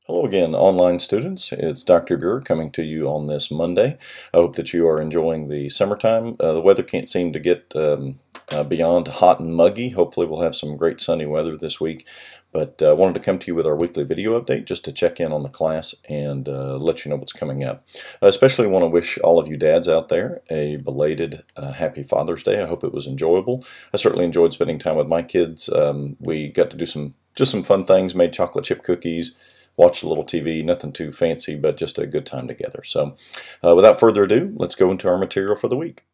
Hello again, online students. It's Dr. Buer coming to you on this Monday. I hope that you are enjoying the summertime. The weather can't seem to get beyond hot and muggy. Hopefully we'll have some great sunny weather this week. But I wanted to come to you with our weekly video update just to check in on the class and let you know what's coming up. I especially want to wish all of you dads out there a belated Happy Father's Day. I hope it was enjoyable. I certainly enjoyed spending time with my kids. We got to do just some fun things, made chocolate chip cookies, watched a little TV, nothing too fancy, but just a good time together. So without further ado, let's go into our material for the week.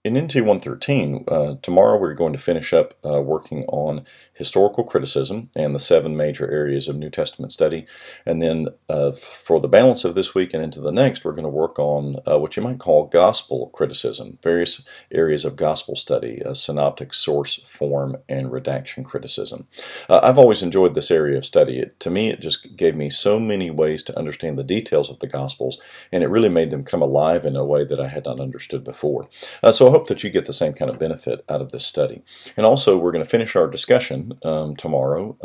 In NT113, tomorrow we're going to finish up working on historical criticism and the 7 major areas of New Testament study. And then for the balance of this week and into the next, we're going to work on what you might call gospel criticism, various areas of gospel study, synoptic, source, form, and redaction criticism. I've always enjoyed this area of study. To me, it just gave me so many ways to understand the details of the Gospels, and it really made them come alive in a way that I had not understood before. So I hope that you get the same kind of benefit out of this study. And also, we're going to finish our discussion tomorrow,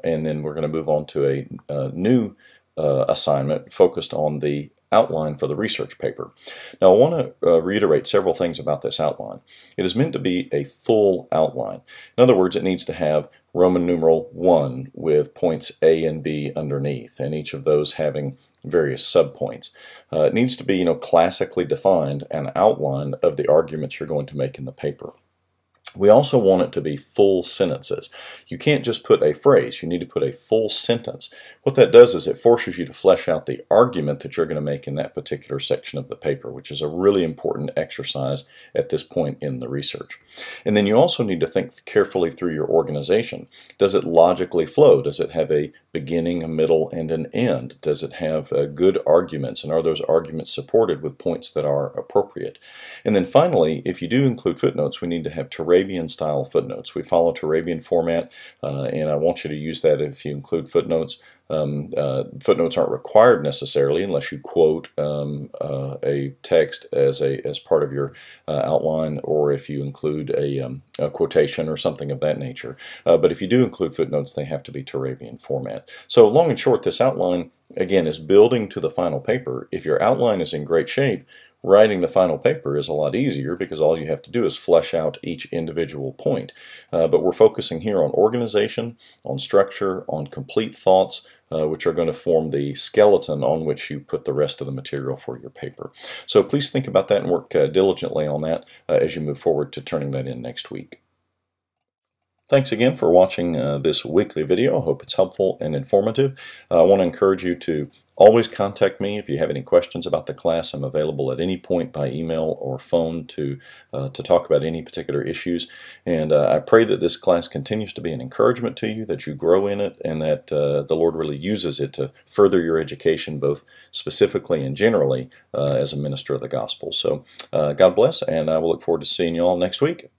and then we're going to move on to a new assignment focused on the outline for the research paper. Now, I want to reiterate several things about this outline. It is meant to be a full outline. In other words, it needs to have Roman numeral 1 with points A and B underneath, and each of those having various subpoints. It needs to be, classically defined, an outline of the arguments you're going to make in the paper. We also want it to be full sentences. You can't just put a phrase, you need to put a full sentence. What that does is it forces you to flesh out the argument that you're going to make in that particular section of the paper, which is a really important exercise at this point in the research. And then you also need to think carefully through your organization. Does it logically flow? Does it have a beginning, a middle, and an end? Does it have good arguments, and are those arguments supported with points that are appropriate? And then finally, if you do include footnotes, we need to have Turabian-style footnotes. We follow Turabian format, and I want you to use that if you include footnotes. Footnotes aren't required necessarily unless you quote a text as part of your outline, or if you include a quotation or something of that nature. But if you do include footnotes, they have to be Turabian format. So long and short, this outline, again, is building to the final paper. If your outline is in great shape, writing the final paper is a lot easier because all you have to do is flesh out each individual point. But we're focusing here on organization, on structure, on complete thoughts, which are going to form the skeleton on which you put the rest of the material for your paper. So please think about that and work diligently on that as you move forward to turning that in next week. Thanks again for watching this weekly video. I hope it's helpful and informative. I want to encourage you to always contact me if you have any questions about the class. I'm available at any point by email or phone to talk about any particular issues. And I pray that this class continues to be an encouragement to you, that you grow in it, and that the Lord really uses it to further your education, both specifically and generally as a minister of the gospel. So God bless, and I will look forward to seeing you all next week.